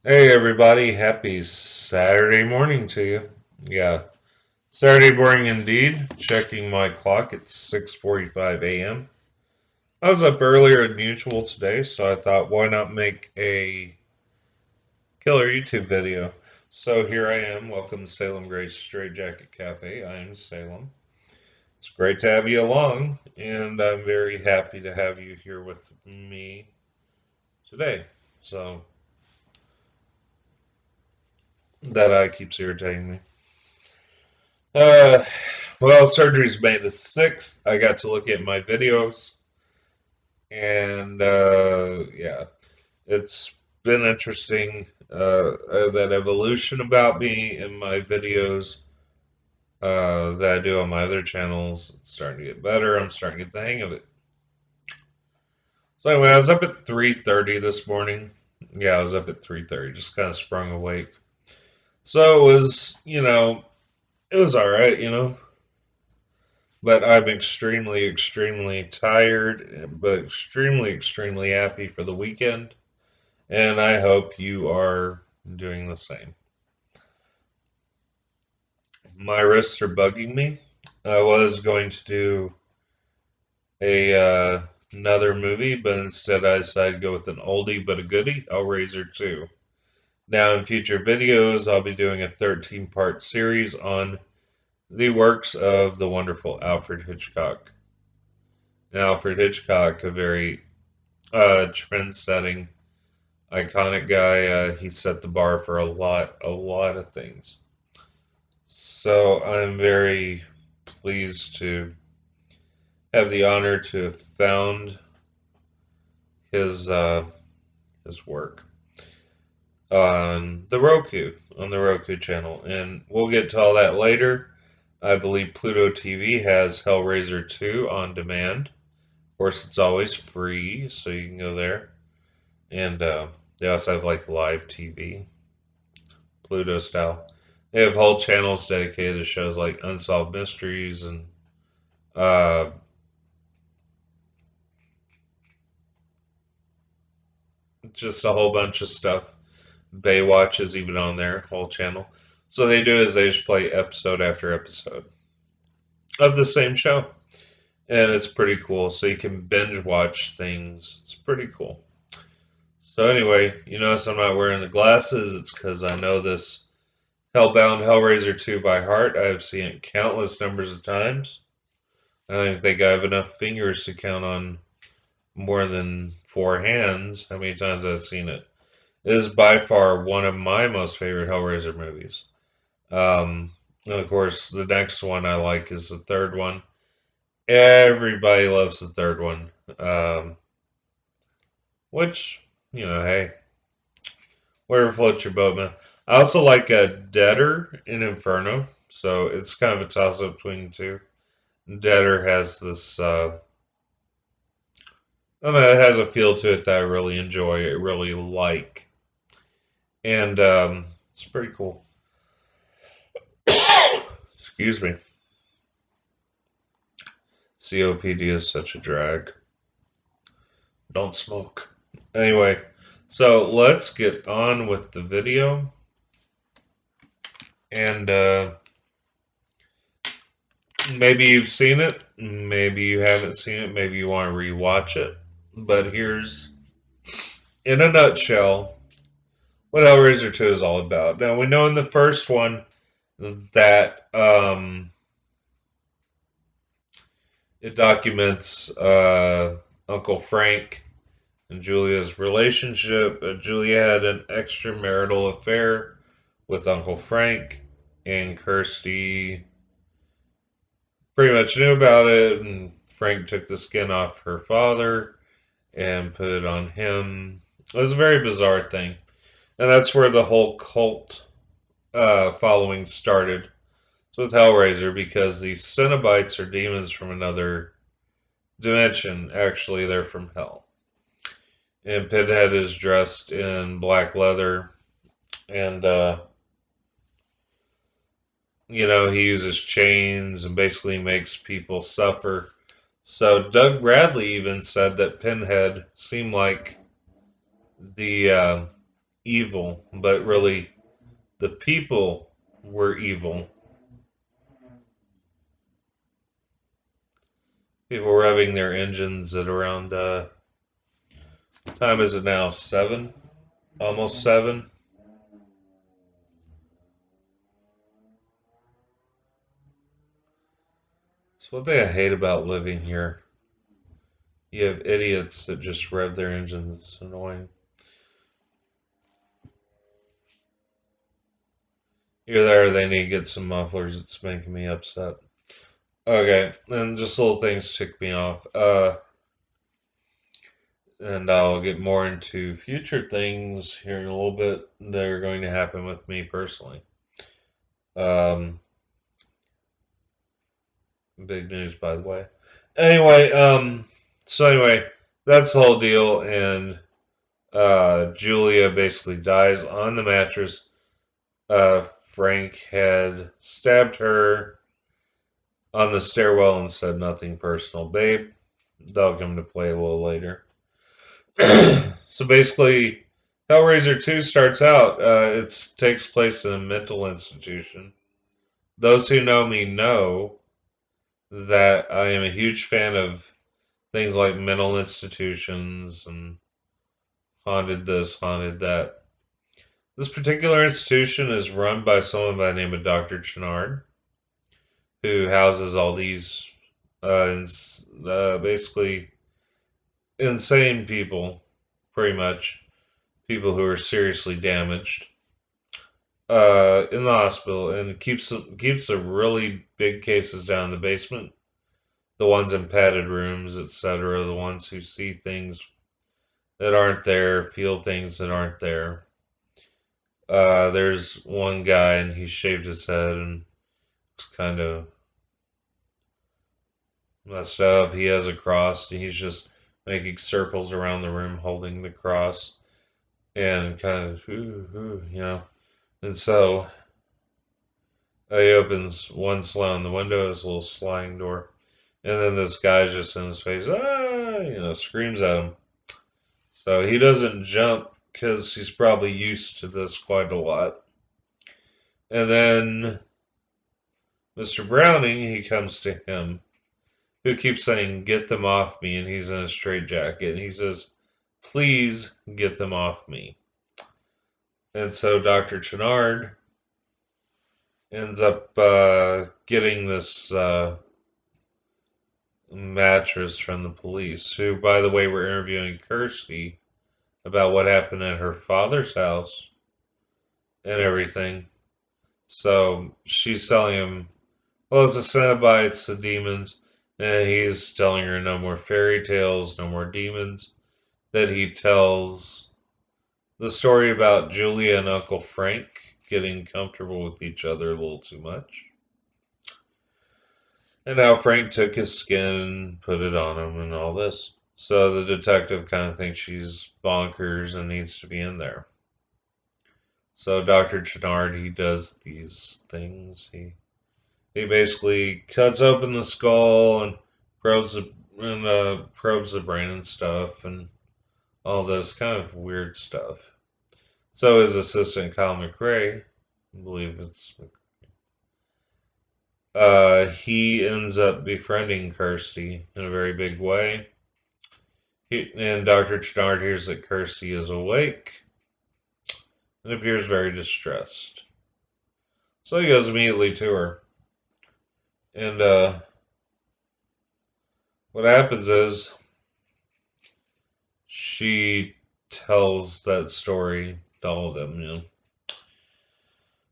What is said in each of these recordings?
Hey everybody, happy Saturday morning to you. Yeah, Saturday morning indeed. Checking my clock, it's 6:45 a.m. I was up earlier than usual today, so I thought why not make a killer YouTube video. So here I am. Welcome to Salem Gray's Stray Jacket Cafe. I am Salem. It's great to have you along, and I'm very happy to have you here with me today. So that keeps irritating me. Uh, well, surgery's May the 6th. I got to look at my videos, and yeah, it's been interesting. That evolution about me in my videos that I do on my other channels. It's starting to get better. I'm starting to get the hang of it. So anyway, I was up at 3:30 this morning. Yeah, I was up at 3:30. Just kind of sprung awake. So it was all right, but I'm extremely, extremely tired, but extremely, extremely happy for the weekend. And I hope you are doing the same. My wrists are bugging me. I was going to do a another movie, but instead I decided to go with an oldie but a goodie, Hellraiser 2. Now, in future videos, I'll be doing a 13-part series on the works of the wonderful Alfred Hitchcock. Now, Alfred Hitchcock, a very trend-setting, iconic guy. He set the bar for a lot of things. So I'm very pleased to have the honor to have found his uh, his work on the Roku channel, and we'll get to all that later. I believe Pluto TV has Hellraiser 2 on demand. Of course, it's always free, so you can go there. And they also have like live TV, Pluto style. They have whole channels dedicated to shows like Unsolved Mysteries and uh, just a whole bunch of stuff. Baywatch is even on their whole channel. So they do is they just play episode after episode of the same show. And it's pretty cool. So you can binge watch things. It's pretty cool. So anyway, you notice I'm not wearing the glasses. It's because I know this Hellbound Hellraiser 2 by heart. I've seen it countless numbers of times. I don't think I have enough fingers to count on more than four hands how many times I've seen it. It is by far one of my most favorite Hellraiser movies. And of course, the next one I like is the third one. Everybody loves the third one, which, hey, whatever floats your boat, man. I also like Deader in Inferno, so it's kind of a toss up between the two. Deader has this, I don't know, it has a feel to it that I really enjoy, I really like, and it's pretty cool. Excuse me. COPD is such a drag. Don't smoke. Anyway, so let's get on with the video. And maybe you've seen it, maybe you haven't seen it, maybe you want to rewatch it. But here's, in a nutshell, what Hellraiser 2 is all about. Now, we know in the first one that it documents Uncle Frank and Julia's relationship. Julia had an extramarital affair with Uncle Frank, and Kirsty pretty much knew about it, and Frank took the skin off her father and put it on him. It was a very bizarre thing. And that's where the whole cult following started. So with Hellraiser, because these Cenobites are demons from another dimension. Actually, they're from hell. And Pinhead is dressed in black leather, and he uses chains and basically makes people suffer. So Doug Bradley even said that Pinhead seemed like the evil, but really the people were evil. People revving their engines at around, time is it now? 7? Almost 7? It's one thing I hate about living here. You have idiots that just rev their engines. It's annoying. Either that or they need to get some mufflers. It's making me upset. Okay, and just little things tick me off. And I'll get more into future things here in a little bit that are going to happen with me personally. Um, Big news, by the way. Anyway, that's the whole deal, and Julia basically dies on the mattress. Frank had stabbed her on the stairwell and said nothing personal, babe. That'll come to play a little later. So basically, Hellraiser 2 starts out, it takes place in a mental institution. Those who know me know that I am a huge fan of things like mental institutions and haunted this, haunted that. This particular institution is run by someone by the name of Dr. Chenard, who houses all these basically insane people, pretty much people who are seriously damaged, in the hospital, and keeps the really big cases down in the basement, the ones in padded rooms, etc., the ones who see things that aren't there, feel things that aren't there. There's one guy, and he shaved his head and it's kind of messed up. He has a cross, and he's just making circles around the room holding the cross and kind of, you know. And so he opens one slide on the window, his little sliding door, and then this guy's just in his face, screams at him. So he doesn't jump because he's probably used to this quite a lot. And then Mr. Browning, he comes to him, who keeps saying, "Get them off me," and he's in a straitjacket, and he says, "Please get them off me." And so Dr. Chenard ends up getting this mattress from the police, who, by the way, were interviewing Kirsty about what happened at her father's house and everything. So she's telling him, well, it's the Cenobites, the demons, and he's telling her no more fairy tales, no more demons. That he tells the story about Julia and Uncle Frank getting comfortable with each other a little too much. And how Frank took his skin and put it on him and all this. So the detective kind of thinks she's bonkers and needs to be in there. So Dr. Chenard, he does these things. He basically cuts open the skull and probes the brain and stuff and all this kind of weird stuff. So his assistant Kyle McRae, I believe he ends up befriending Kirsty in a very big way. And Dr. Chenard hears that Kirsty is awake and appears very distressed. So he goes immediately to her. And what happens is she tells that story to all of them, you know.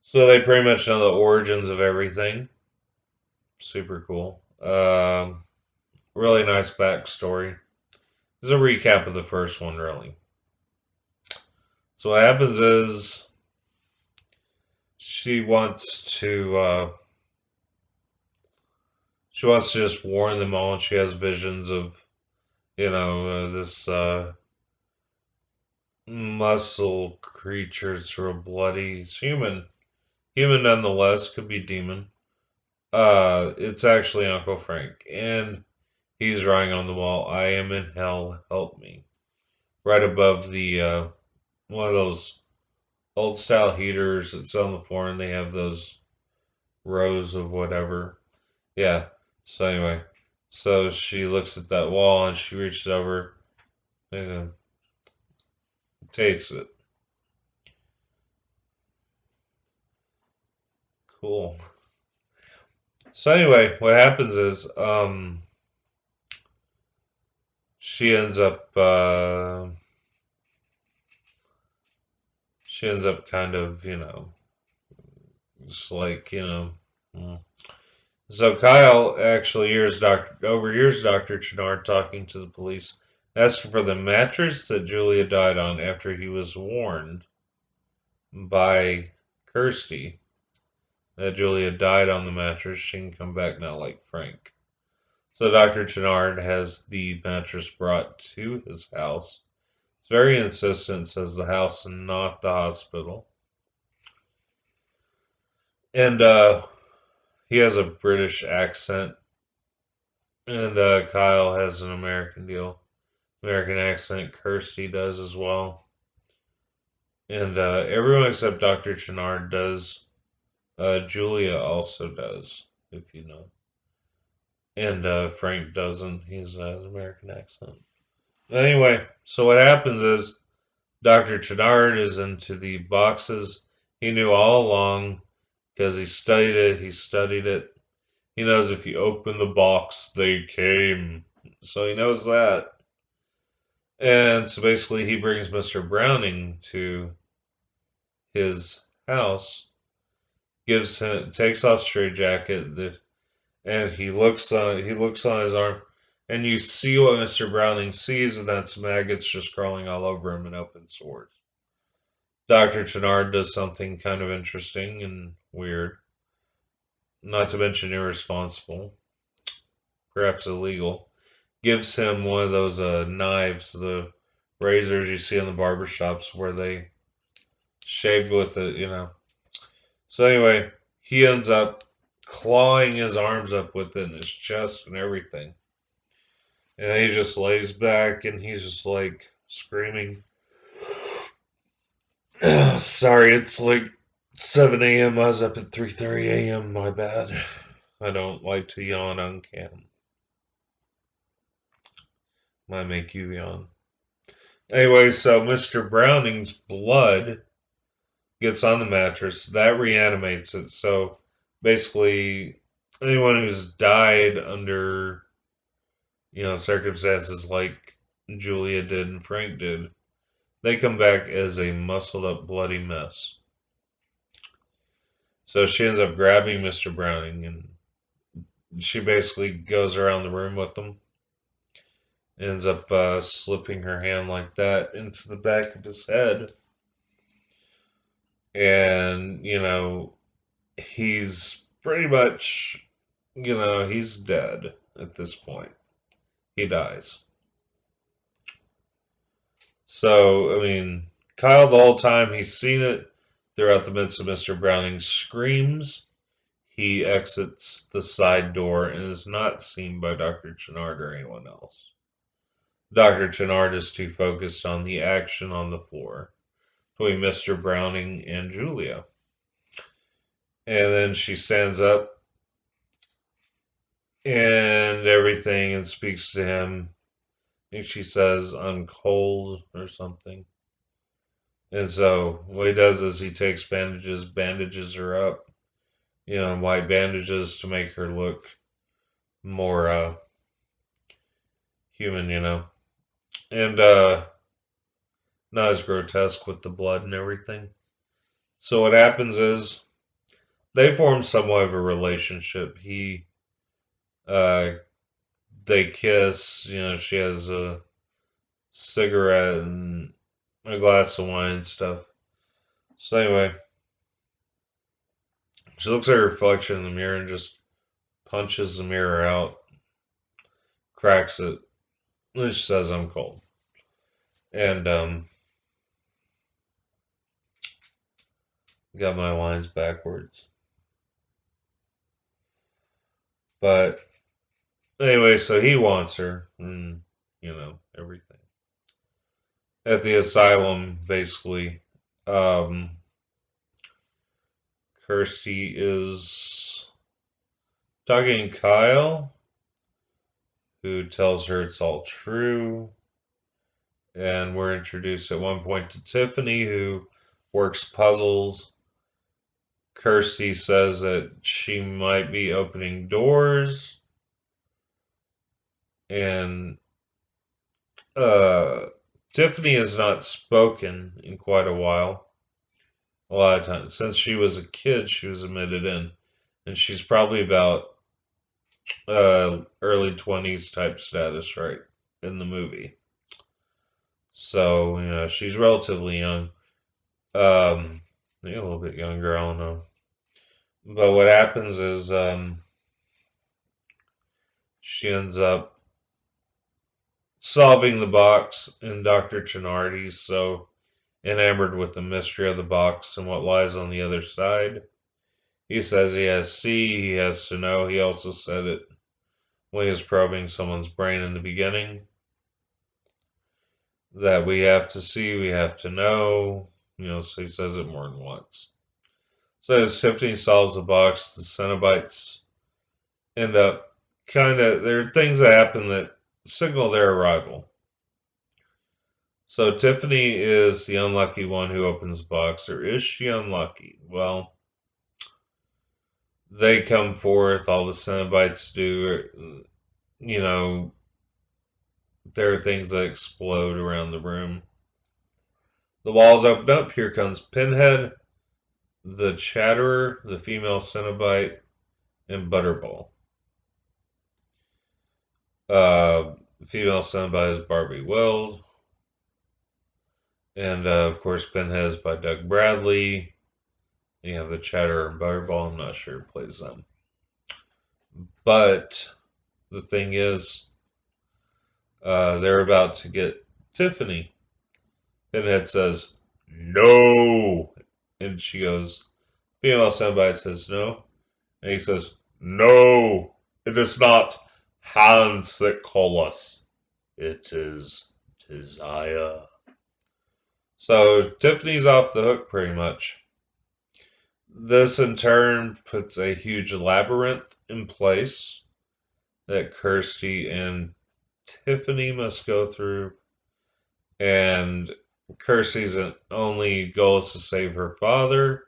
So they pretty much know the origins of everything. Super cool. Really nice backstory. This is a recap of the first one, really. So what happens is she wants to just warn them all. She has visions of, this muscle creature. It's real bloody. It's human. Human nonetheless, could be demon. It's actually Uncle Frank. And he's writing on the wall, "I am in hell, help me." Right above the one of those old style heaters that sit on the floor, and they have those rows of whatever. Yeah. So anyway, so she looks at that wall and she reaches over and tastes it. Cool. So anyway, what happens is she ends up kind of, just like, mm. So Kyle actually overhears Dr. Chenard talking to the police, asking for the mattress that Julia died on after he was warned by Kirsty that Julia died on the mattress. She can come back now like Frank. So Dr. Chenard has the mattress brought to his house. It's very insistent, says the house and not the hospital. And he has a British accent, and Kyle has an American accent. Kirsty does as well. And everyone except Dr. Chenard does. Julia also does, if you know. And Frank doesn't. He has an American accent. Anyway, so what happens is Dr. Chenard is into the boxes. He knew all along because he studied it. He studied it. He knows if you open the box, they came. So he knows that. And so basically, he brings Mr. Browning to his house, takes off straitjacket, and he looks on his arm, and you see what Mr. Browning sees, and that's maggots just crawling all over him and open sores. Dr. Chenard does something kind of interesting and weird, not to mention irresponsible, perhaps illegal. Gives him one of those knives, the razors you see in the barber shops where they shaved with it. So anyway, he ends up clawing his arms up with it in his chest and everything. And he just lays back and he's just like screaming. Sorry, it's like 7 a.m. I was up at 3:30 a.m. My bad. I don't like to yawn on cam. Might make you yawn. Anyway, so Mr. Browning's blood gets on the mattress. That reanimates it. So basically, anyone who's died under, circumstances like Julia did and Frank did, they come back as a muscled up, bloody mess. So she ends up grabbing Mr. Browning and she basically goes around the room with him. Ends up slipping her hand like that into the back of his head. And, he's pretty much, he's dead at this point. He dies. So, I mean, Kyle, the whole time, he's seen it throughout the midst of Mr. Browning's screams. He exits the side door and is not seen by Dr. Chenard or anyone else. Dr. Chenard is too focused on the action on the floor between Mr. Browning and Julia. And then she stands up and everything and speaks to him. I think she says, "I'm cold" or something. And so what he does is he takes bandages her up, white bandages to make her look more human, and not as grotesque with the blood and everything. So what happens is they form somewhat of a relationship. Uh, they kiss. She has a cigarette and a glass of wine and stuff. So anyway, she looks at her reflection in the mirror and just punches the mirror out, cracks it, and she says, "I'm cold." And got my lines backwards. But anyway, so he wants her, and everything at the asylum, basically. Kirsty is talking to Kyle, who tells her it's all true. And we're introduced at one point to Tiffany, who works puzzles. Kirsty says that she might be opening doors. And Tiffany has not spoken in quite a while. A lot of times. Since she was a kid, she was admitted in. And she's probably about early 20s type status, right, in the movie. So, she's relatively young. Maybe a little bit younger, I don't know. But what happens is she ends up solving the box, and Dr. Chenardi's so enamored with the mystery of the box and what lies on the other side. He says he has C, he has to know. He also said it when he was probing someone's brain in the beginning. That we have to see, we have to know. So he says it more than once. So as Tiffany solves the box, the Cenobites end up there are things that happen that signal their arrival. So Tiffany is the unlucky one who opens the box, or is she unlucky? Well, they come forth, all the Cenobites do. There are things that explode around the room. The walls open up, here comes Pinhead, the Chatterer, the female Cenobite, and Butterball. Female Cenobite is Barbie Weld. And, of course, Pinhead is by Doug Bradley. You have the Chatterer and Butterball. I'm not sure who plays them. But the thing is, they're about to get Tiffany. Pinhead says, "No!" And she goes, female Cenobite says, "No." And he says, "No! It is not hands that call us. It is desire." So Tiffany's off the hook pretty much. This in turn puts a huge labyrinth in place that Kirsty and Tiffany must go through. And Kirsty's only goal is to save her father.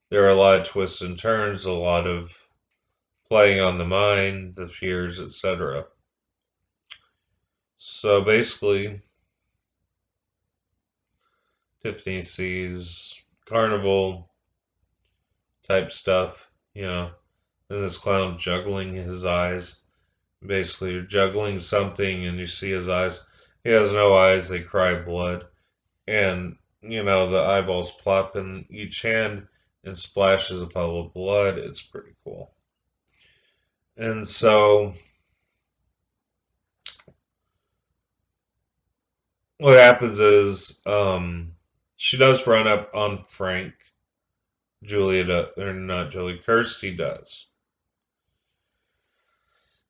There are a lot of twists and turns, a lot of playing on the mind, the fears, etc. So basically, Tiffany sees carnival type stuff, and this clown juggling his eyes. Basically, you're juggling something and you see his eyes. He has no eyes, they cry blood. And, the eyeballs plop in each hand and splashes a puddle of blood. It's pretty cool. And so, what happens is, she does run up on Frank. Kirsty does.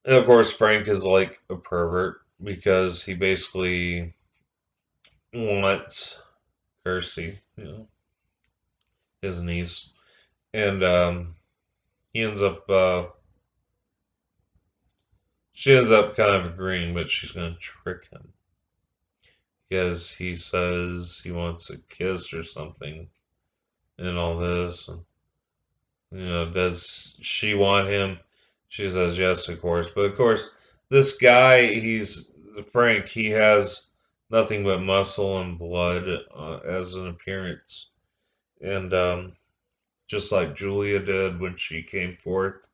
And of course, Frank is like a pervert because he basically wants Kirsty, his niece. And he ends up, she ends up kind of agreeing, but she's going to trick him. Because he says he wants a kiss or something and all this. And, does she want him? She says yes, of course. But of course, this guy, he's Frank, he has nothing but muscle and blood as an appearance. And just like Julia did when she came forth.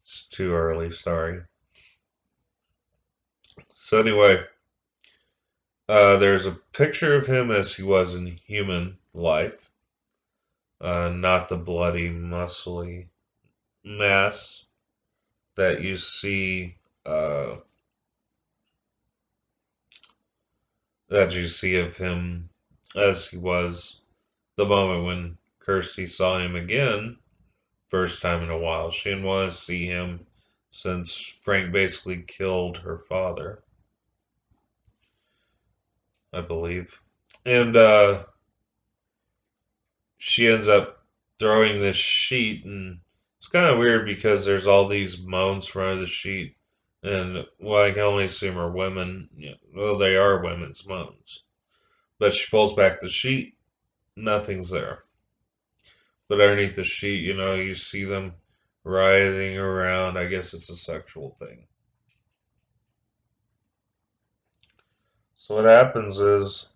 It's too early, sorry. So anyway, there's a picture of him as he was in human life. Not the bloody, muscly mass that you see of him as he was the moment when Kirsty saw him again, first time in a while. She didn't want to see him since Frank basically killed her father, I believe. And she ends up throwing this sheet, and it's kind of weird because there's all these moans from under the sheet, and well, I can only assume are women. Yeah, well, they are women's moans. But she pulls back the sheet, nothing's there. But underneath the sheet, you see them writhing around. I guess it's a sexual thing. So what happens is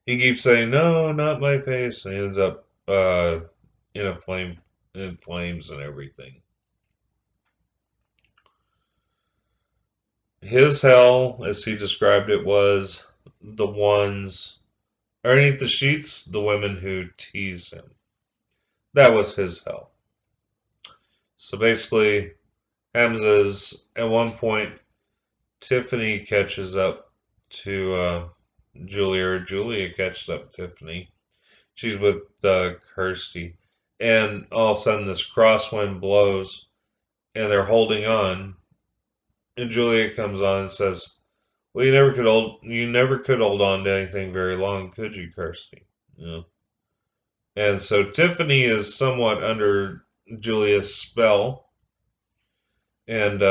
he keeps saying, "No, not my face," and he ends up in a flame, in flames and everything. His hell, as he described it, was the ones underneath the sheets, the women who tease him. That was his hell. So basically, happens is at one point Tiffany catches up to Julia, or Julia catches up to Tiffany. She's with Kirsty, and all of a sudden this crosswind blows, and they're holding on. And Julia comes on and says, "Well, you never could hold on to anything very long, could you, Kirsty?" You know. And so Tiffany is somewhat under Julia's spell, and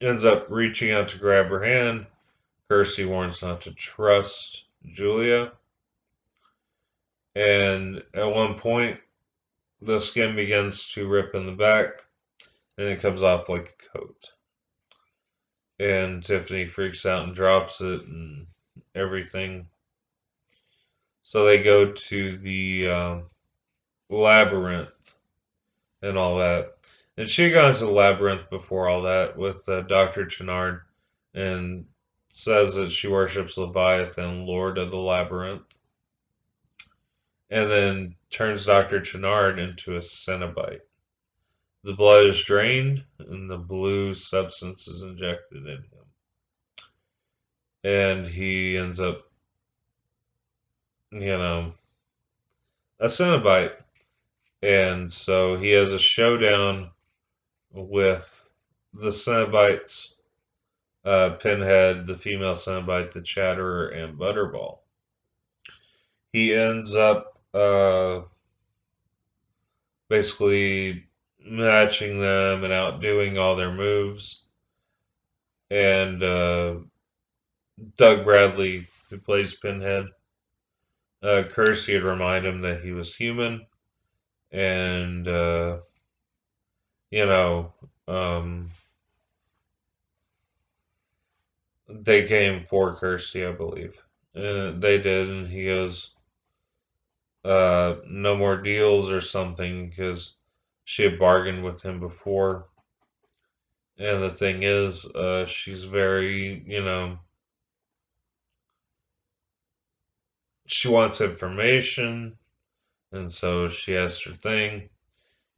ends up reaching out to grab her hand. Kirsty warns not to trust Julia, and at one point the skin begins to rip in the back, and it comes off like a coat. And Tiffany freaks out and drops it and everything. So they go to the labyrinth and all that. And she got into the labyrinth before all that with Dr. Chenard, and says that she worships Leviathan, Lord of the Labyrinth, and then turns Dr. Chenard into a Cenobite. The blood is drained, and the blue substance is injected in him. And he ends up, a Cenobite. And so he has a showdown with the Cenobites, Pinhead, the female Cenobite, the Chatterer, and Butterball. He ends up basically matching them and outdoing all their moves. And Doug Bradley, who plays Pinhead, Kirsty had remind him that he was human, and you know, um, they came for Kirsty, I believe. And they did, and he goes, no more deals or something, because she had bargained with him before. And the thing is, she's very, she wants information, and so she has her thing.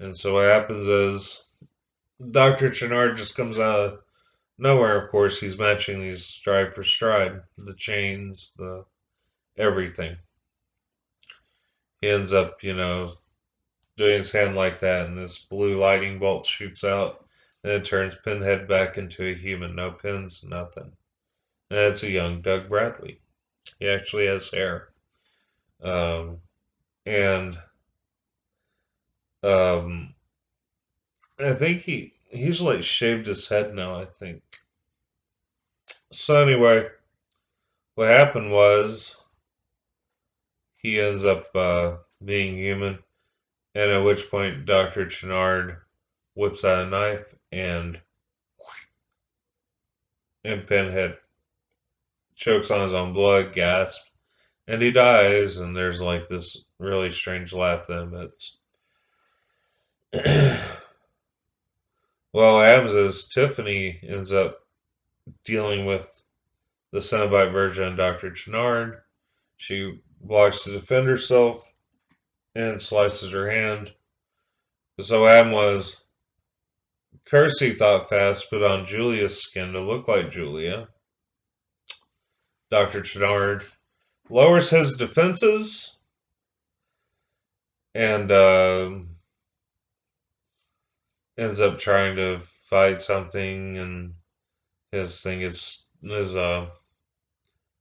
And so what happens is Dr. Chenard just comes out of nowhere. Of course, he's matching these stride for stride, the chains, the everything. He ends up, doing his hand like that, and this blue lightning bolt shoots out, and it turns Pinhead back into a human. No pins, nothing. And it's a young Doug Bradley. He actually has hair. Um, and um, I think he's like shaved his head now, I think. So anyway, what happened was he ends up being human, and at which point Dr. Chenard whips out a knife, and Pinhead chokes on his own blood, gasps, and he dies, and there's like this really strange laugh that emits. Well, what happens is Tiffany ends up dealing with the Cenobite version of Dr. Chenard. She blocks to defend herself and slices her hand. So what happened was Kirsty thought fast, put on Julia's skin to look like Julia. Dr. Chenard lowers his defenses and ends up trying to fight something, and his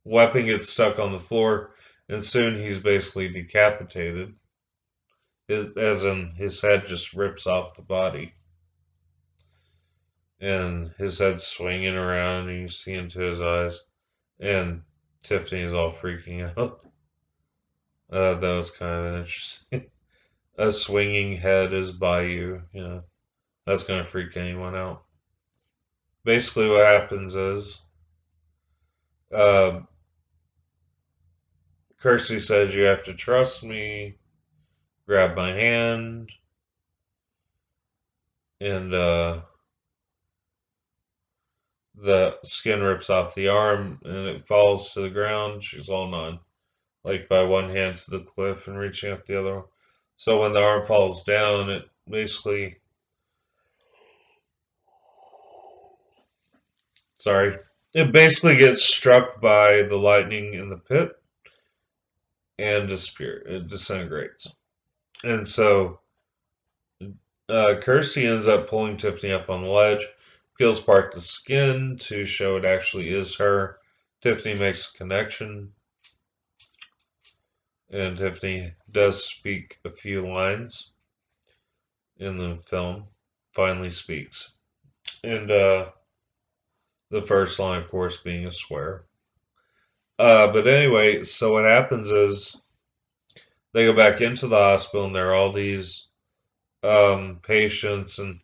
weapon gets stuck on the floor, And soon he's basically decapitated. As in, his head just rips off the body. And his head's swinging around, and you see into his eyes. And Tiffany's all freaking out. That was kind of interesting. A swinging head is by you. That's going to freak anyone out. Basically, what happens is uh, Kirsty says, "You have to trust me." Grab my hand, and the skin rips off the arm, and it falls to the ground. She's holding on, like by one hand to the cliff and reaching up the other one. So when the arm falls down, it basically, sorry, it basically gets struck by the lightning in the pit and disappears. It disintegrates. And so Kirsty ends up pulling Tiffany up on the ledge, peels apart the skin to show it actually is her. Tiffany makes a connection, and Tiffany does speak a few lines in the film, finally speaks. And the first line, of course, being a swear. But anyway, so what happens is they go back into the hospital, and there are all these patients, and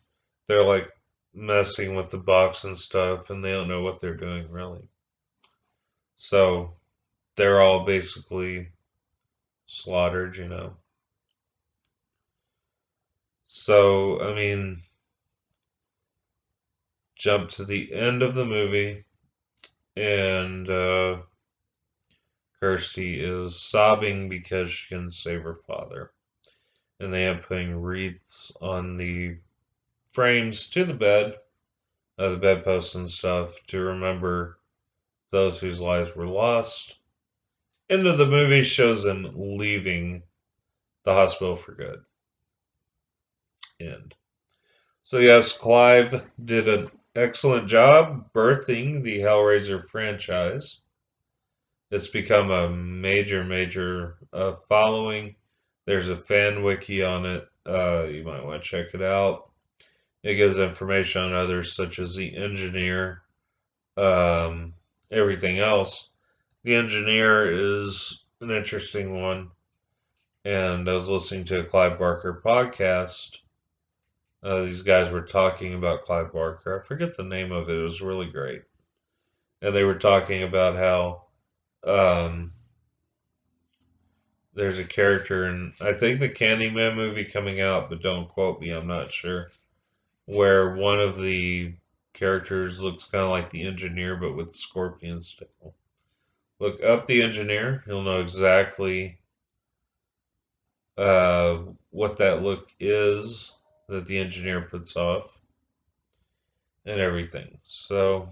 they're like messing with the box and stuff, and they don't know what they're doing really. So they're all basically slaughtered. So, I mean, jump to the end of the movie, and Kirsty is sobbing because she can save her father. And they have putting wreaths on the frames to the bedposts and stuff, to remember those whose lives were lost. End of the movie shows them leaving the hospital for good. End. So yes, Clive did an excellent job birthing the Hellraiser franchise. It's become a major following. There's a fan wiki on it. You might want to check it out. It gives information on others, such as the engineer, um, everything else. The engineer is an interesting one. And I was listening to a Clive Barker podcast. These guys were talking about Clive Barker. I forget the name of it. It was really great. And they were talking about how um, there's a character in, I think, the Candyman movie coming out, but don't quote me, I'm not sure, where one of the characters looks kind of like the engineer, but with scorpions tail. Look up the engineer. You'll know exactly what that look is that the engineer puts off and everything. So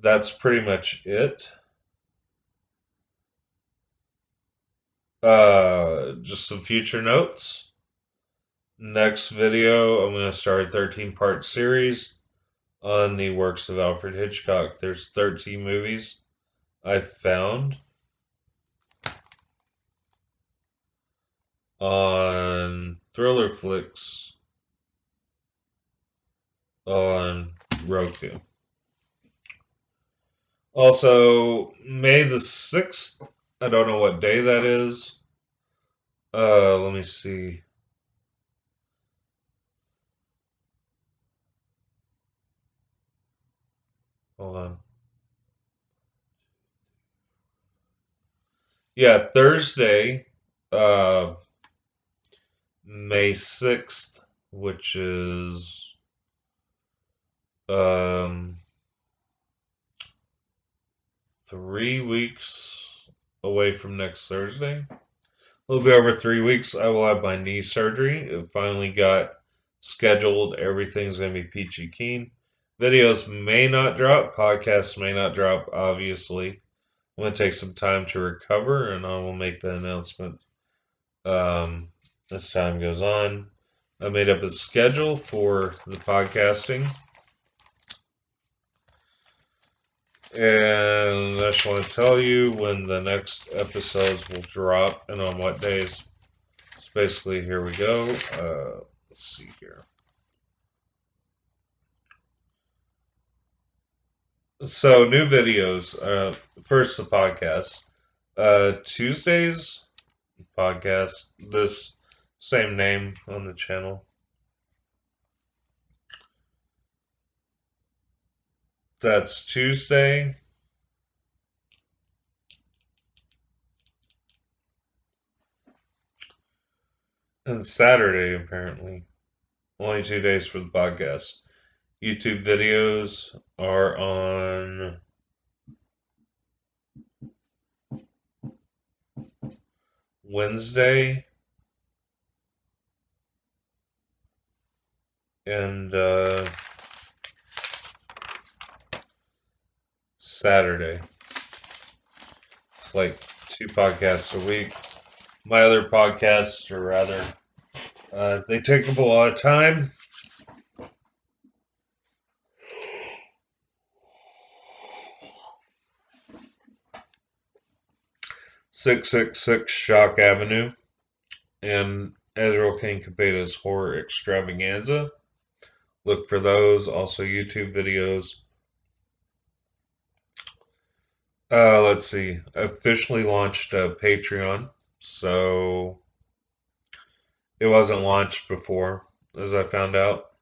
that's pretty much it. Just some future notes. Next video, I'm going to start a 13-part series on the works of Alfred Hitchcock. There's 13 movies I found on Thriller Flicks on Roku. Also, May the 6th, I don't know what day that is. Let me see. Hold on. Yeah, Thursday, uh, May 6th, which is um, 3 weeks away from next Thursday. A little bit over 3 weeks, I will have my knee surgery. It finally got scheduled. Everything's going to be peachy keen. Videos may not drop. Podcasts may not drop, obviously. I'm going to take some time to recover, and I will make the announcement as time goes on. I made up a schedule for the podcasting. And I just want to tell you when the next episodes will drop and on what days. So basically, here we go. Let's see here. So new videos. First the podcast. Tuesdays podcast. This same name on the channel. That's Tuesday. And Saturday, apparently. Only 2 days for the podcast. YouTube videos are on Wednesday and Saturday. It's like 2 podcasts a week. My other podcasts, or rather, they take up a lot of time. 666 Shock Avenue and Azrael King Capeda's Horror Extravaganza. Look for those. Also, YouTube videos. Let's see. Officially launched a Patreon. So it wasn't launched before, as I found out.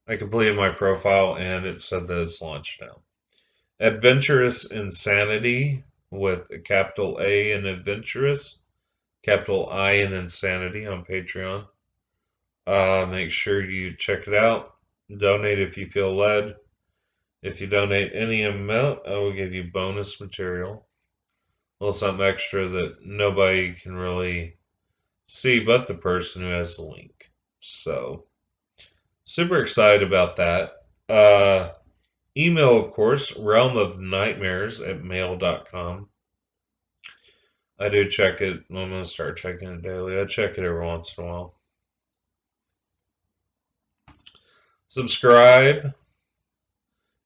I completed my profile and it said that it's launched now. Adventurous Insanity with a capital A in Adventurous, capital I in Insanity on Patreon. Make sure you check it out. Donate if you feel led. If you donate any amount, I will give you bonus material. A little something extra that nobody can really see but the person who has the link. So, super excited about that. Email, of course, realmofnightmares@mail.com. I do check it. I'm going to start checking it daily. I check it every once in a while. Subscribe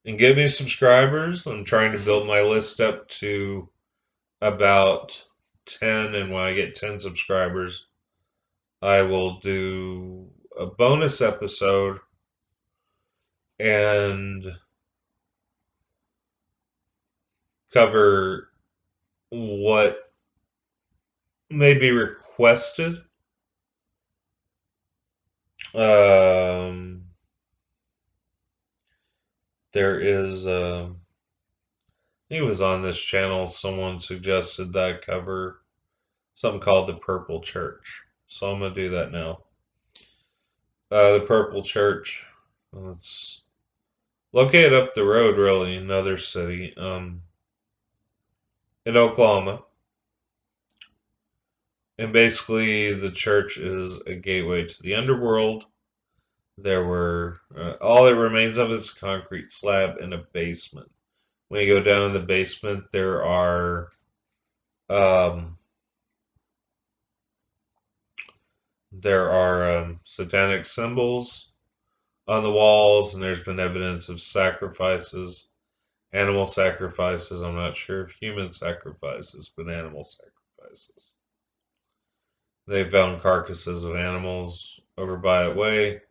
and get me subscribers. I'm trying to build my list up to about 10, and when I get 10 subscribers, I will do a bonus episode and cover what may be requested. There is, I think it was on this channel, someone suggested that I cover something called the Purple Church. So I'm going to do that now. The Purple Church, it's located up the road, really, another city, in Oklahoma. And basically, the church is a gateway to the underworld. There were, all it remains of is a concrete slab and a basement. When you go down in the basement, there are satanic symbols on the walls, and there's been evidence of sacrifices, animal sacrifices. I'm not sure if human sacrifices, but animal sacrifices. They found carcasses of animals over by that way.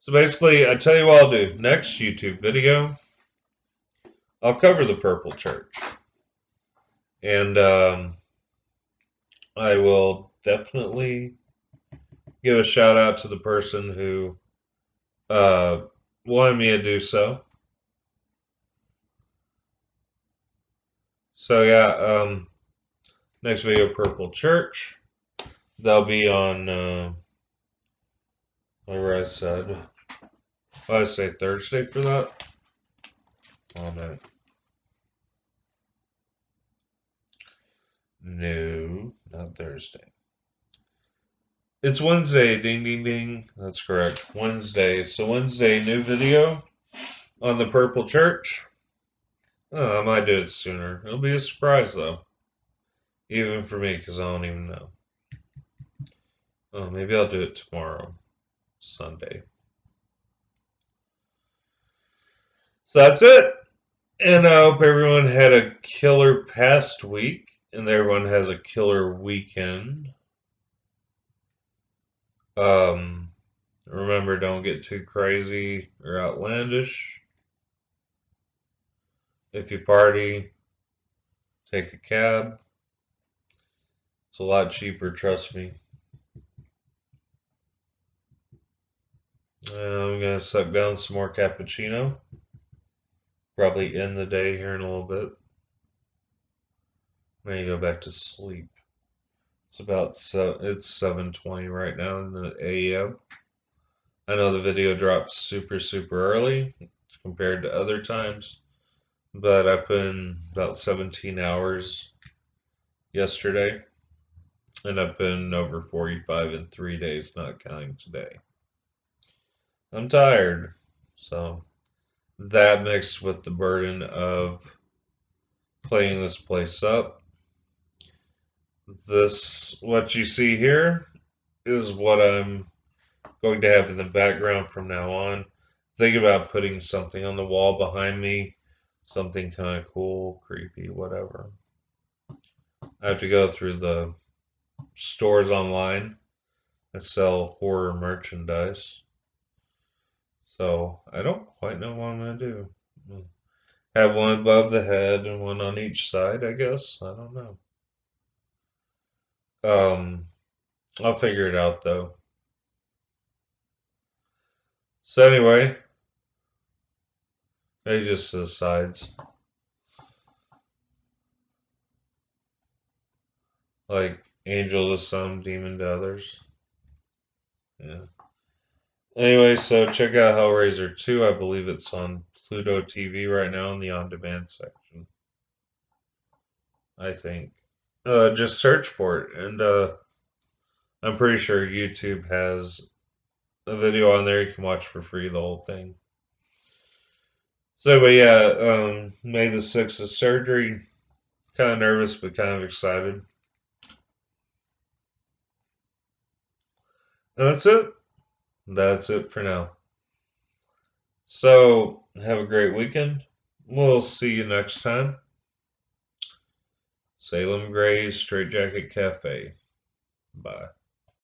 So basically, I tell you what I'll do. Next YouTube video, I'll cover the Purple Church. And I will definitely give a shout out to the person who wanted me to do so. So yeah, next video, Purple Church. They'll be on, whatever I said. I say Thursday for that. Oh no. No, not Thursday. It's Wednesday. Ding, ding, ding. That's correct. Wednesday. So Wednesday, new video on the Purple Church. Oh, I might do it sooner. It'll be a surprise though, even for me, because I don't even know. Oh, maybe I'll do it tomorrow, Sunday. So that's it. And I hope everyone had a killer past week and everyone has a killer weekend. Um, Remember, don't get too crazy or outlandish. If you party, take a cab. It's a lot cheaper, trust me. I'm going to suck down some more cappuccino. Probably end the day here in a little bit. Then you go back to sleep. It's 7:20 right now in the AM. I know the video drops super early compared to other times, but I put in about 17 hours yesterday, and I put in over 45 in 3 days, not counting today. I'm tired, so that mixed with the burden of cleaning this place up. What you see here, is what I'm going to have in the background from now on. Think about putting something on the wall behind me, something kind of cool, creepy, whatever. I have to go through the stores online that sell horror merchandise. So I don't quite know what I'm going to do. Have one above the head and one on each side, I guess. I don't know. I'll figure it out though. So anyway, they just the sides. Like angel to some, demon to others. Yeah. Anyway, so check out Hellraiser 2. I believe it's on Pluto TV right now in the on demand section. I think. Just search for it, and I'm pretty sure YouTube has a video on there you can watch for free the whole thing. So, but yeah, May the 6th is surgery. Kind of nervous, but kind of excited. And that's it. That's it for now. So, have a great weekend. We'll see you next time. Salem Gray's Straight Jacket Cafe. Bye.